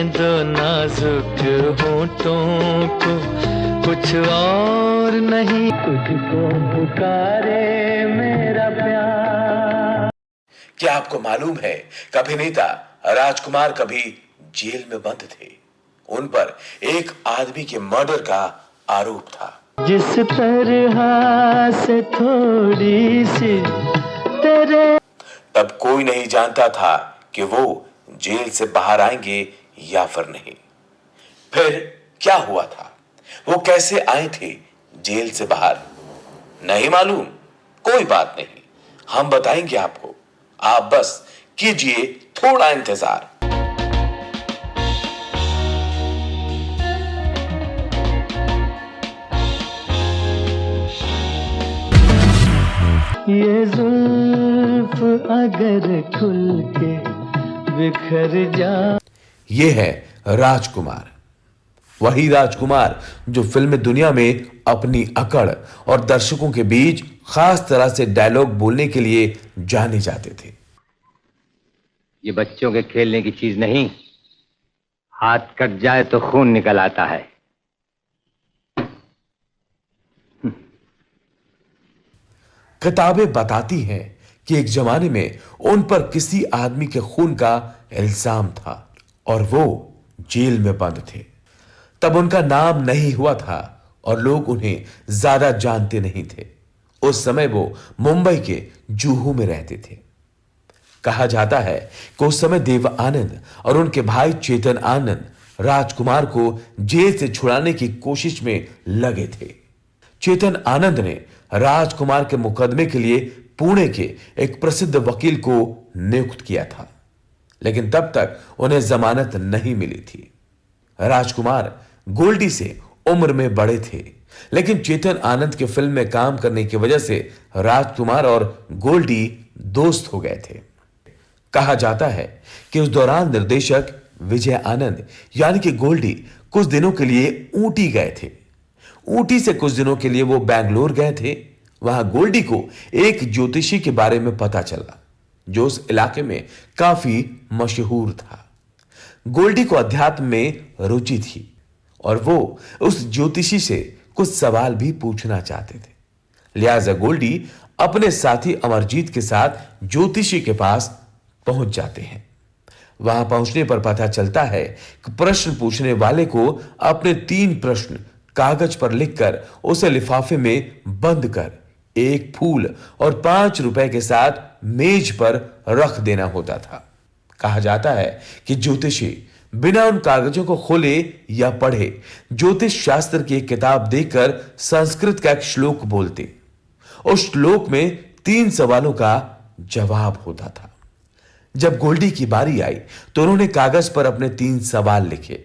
दो नाजुक होठों को, कुछ और नहीं, तुझको पुकारे मेरा प्यार। क्या आपको मालूम है कि अभिनेता राजकुमार कभी जेल में बंद थे? उन पर एक आदमी के मर्डर का आरोप था। जिस तरह से थोड़ी सी तेरे, तब कोई नहीं जानता था कि वो जेल से बाहर आएंगे या फिर नहीं। फिर क्या हुआ था? वो कैसे आए थे जेल से बाहर? नहीं मालूम? कोई बात नहीं, हम बताएंगे आपको। आप बस कीजिए थोड़ा इंतजार। ये जुल्फ अगर खुल के बिखर जा। ये है राजकुमार, वही राजकुमार जो फिल्म दुनिया में अपनी अकड़ और दर्शकों के बीच खास तरह से डायलॉग बोलने के लिए जाने जाते थे। ये बच्चों के खेलने की चीज नहीं, हाथ कट जाए तो खून निकल आता है। किताबें बताती हैं कि एक जमाने में उन पर किसी आदमी के खून का इल्जाम था और वो जेल में बंद थे। तब उनका नाम नहीं हुआ था और लोग उन्हें ज्यादा जानते नहीं थे। उस समय वो मुंबई के जुहू में रहते थे। कहा जाता है कि उस समय देव आनंद और उनके भाई चेतन आनंद राजकुमार को जेल से छुड़ाने की कोशिश में लगे थे। चेतन आनंद ने राजकुमार के मुकदमे के लिए पुणे के एक प्रसिद्ध वकील को नियुक्त किया था, लेकिन तब तक उन्हें जमानत नहीं मिली थी। राजकुमार गोल्डी से उम्र में बड़े थे, लेकिन चेतन आनंद के फिल्म में काम करने की वजह से राजकुमार और गोल्डी दोस्त हो गए थे। कहा जाता है कि उस दौरान निर्देशक विजय आनंद यानी कि गोल्डी कुछ दिनों के लिए ऊटी गए थे। ऊटी से कुछ दिनों के लिए वो बैंगलोर गए थे। वहां गोल्डी को एक ज्योतिषी के बारे में पता चला जो उस इलाके में काफी मशहूर था। गोल्डी को अध्यात्म में रुचि थी और वो उस ज्योतिषी से कुछ सवाल भी पूछना चाहते थे। लिहाजा गोल्डी अपने साथी अमरजीत के साथ ज्योतिषी के पास पहुंच जाते हैं। वहां पहुंचने पर पता चलता है कि प्रश्न पूछने वाले को अपने 3 प्रश्न कागज पर लिखकर उसे लिफाफे में बंद कर एक फूल और 5 रुपए के साथ मेज पर रख देना होता था। कहा जाता है कि ज्योतिषी बिना उन कागजों को खोले या पढ़े ज्योतिष शास्त्र की एक किताब देकर संस्कृत का एक श्लोक बोलते। उस श्लोक में 3 सवालों का जवाब होता था। जब गोल्डी की बारी आई तो उन्होंने कागज पर अपने 3 सवाल लिखे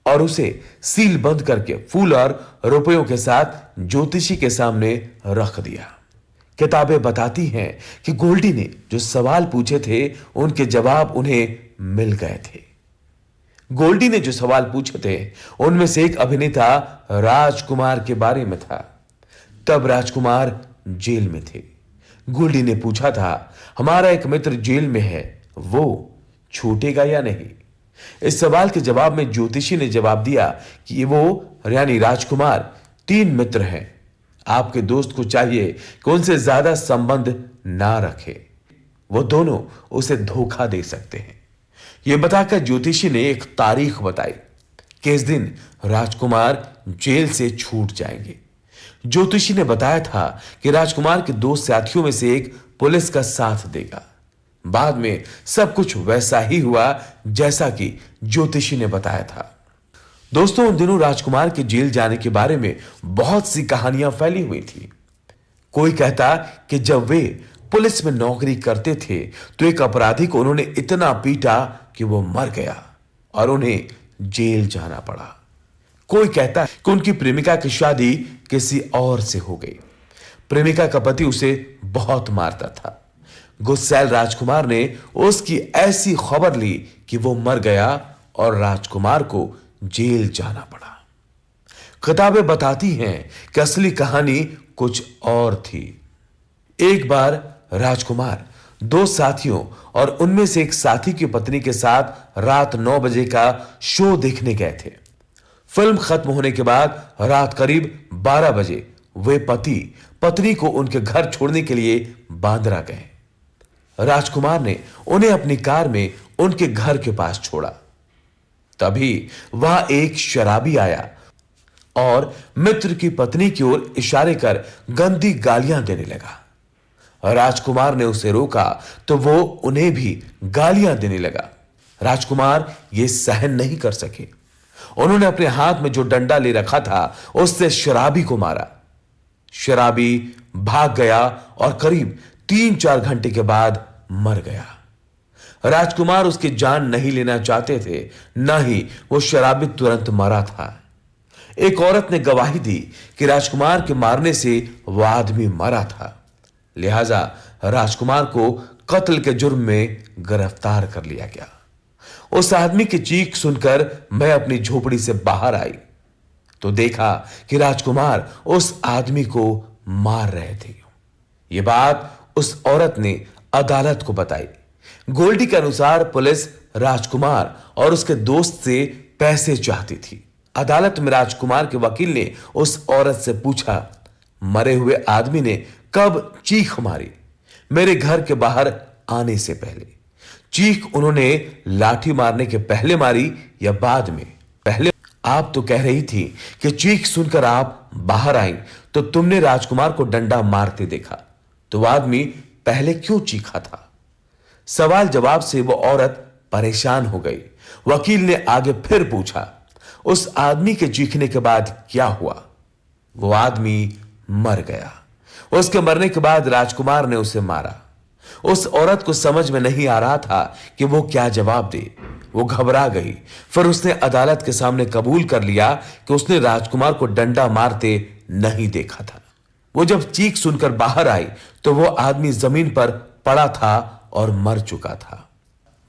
और उसे सील बंद करके फूल और रुपयों के साथ ज्योतिषी के सामने रख दिया। किताबें बताती हैं कि गोल्डी ने जो सवाल पूछे थे उनके जवाब उन्हें मिल गए थे। गोल्डी ने जो सवाल पूछे थे उनमें से एक अभिनेता राजकुमार के बारे में था। तब राजकुमार जेल में थे। गोल्डी ने पूछा था, हमारा एक मित्र जेल में है, वो छूटेगा या नहीं? इस सवाल के जवाब में ज्योतिषी ने जवाब दिया कि वो यानी राजकुमार 3 मित्र हैं। आपके दोस्त को चाहिए कि उनसे ज्यादा संबंध ना रखे, वो दोनों उसे धोखा दे सकते हैं। यह बताकर ज्योतिषी ने एक तारीख बताई कि इस दिन राजकुमार जेल से छूट जाएंगे। ज्योतिषी ने बताया था कि राजकुमार के 2 साथियों में से एक पुलिस का साथ देगा। बाद में सब कुछ वैसा ही हुआ जैसा कि ज्योतिषी ने बताया था। दोस्तों, उन दिनों राजकुमार के जेल जाने के बारे में बहुत सी कहानियां फैली हुई थी। कोई कहता कि जब वे पुलिस में नौकरी करते थे तो एक अपराधी को उन्होंने इतना पीटा कि वो मर गया और उन्हें जेल जाना पड़ा। कोई कहता कि उनकी प्रेमिका की शादी किसी और से हो गई। प्रेमिका का पति उसे बहुत मारता था। गुस्सैल राजकुमार ने उसकी ऐसी खबर ली कि वो मर गया और राजकुमार को जेल जाना पड़ा। किताबें बताती हैं कि असली कहानी कुछ और थी। एक बार राजकुमार दो साथियों और उनमें से एक साथी की पत्नी के साथ रात 9 बजे का शो देखने गए थे। फिल्म खत्म होने के बाद रात करीब 12 बजे वे पति पत्नी को उनके घर छोड़ने के लिए बांद्रा गए। राजकुमार ने उन्हें अपनी कार में उनके घर के पास छोड़ा। तभी वहां एक शराबी आया और मित्र की पत्नी की ओर इशारे कर गंदी गालियां देने लगा। राजकुमार ने उसे रोका तो वो उन्हें भी गालियां देने लगा। राजकुमार ये सहन नहीं कर सके। उन्होंने अपने हाथ में जो डंडा ले रखा था उससे शराबी को मारा। शराबी भाग गया और करीब 3-4 घंटे के बाद मर गया। राजकुमार उसकी जान नहीं लेना चाहते थे, न ही वो शराबी तुरंत मरा था। एक औरत ने गवाही दी कि राजकुमार के मारने से वह आदमी मरा था, लिहाजा राजकुमार को कत्ल के जुर्म में गिरफ्तार कर लिया गया। उस आदमी की चीख सुनकर मैं अपनी झोपड़ी से बाहर आई तो देखा कि राजकुमार उस आदमी को मार रहे थे। यह बात उस औरत ने अदालत को बताई। गोल्डी के अनुसार पुलिस राजकुमार और उसके दोस्त से पैसे चाहती थी। अदालत में राजकुमार के वकील ने उस औरत से पूछा, मरे हुए आदमी ने कब चीख मारी? मेरे घर के बाहर आने से पहले। चीख उन्होंने लाठी मारने के पहले मारी या बाद में? पहले। आप तो कह रही थी कि चीख सुनकर आप बाहर आई तो तुमने राजकुमार को डंडा मारते देखा, तो आदमी पहले क्यों चीखा था? सवाल जवाब से वो औरत परेशान हो गई। वकील ने आगे फिर पूछा, उस आदमी के चीखने के बाद क्या हुआ? वो आदमी मर गया। उसके मरने के बाद राजकुमार ने उसे मारा। उस औरत को समझ में नहीं आ रहा था कि वो क्या जवाब दे। वो घबरा गई। फिर उसने अदालत के सामने कबूल कर लिया कि उसने राजकुमार को डंडा मारते नहीं देखा था। वो जब चीख सुनकर बाहर आई तो वो आदमी जमीन पर पड़ा था और मर चुका था।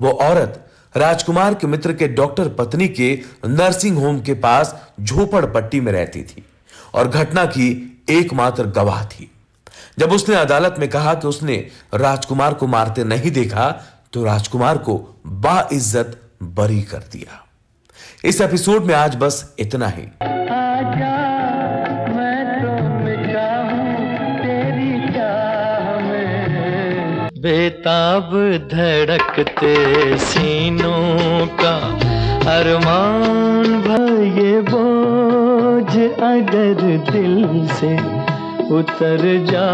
वो औरत राजकुमार के मित्र के डॉक्टर पत्नी के नर्सिंग होम के पास झोपड़पट्टी में रहती थी और घटना की एकमात्र गवाह थी। जब उसने अदालत में कहा कि उसने राजकुमार को मारते नहीं देखा तो राजकुमार को बाइज्जत बरी कर दिया। इस एपिसोड में आज बस इतना ही। आजा मैं तो मिटा हूं तेरी चाह में, बेताब धड़कते सीनों का अरमान भये बोझ अगर दिल से उतर जा।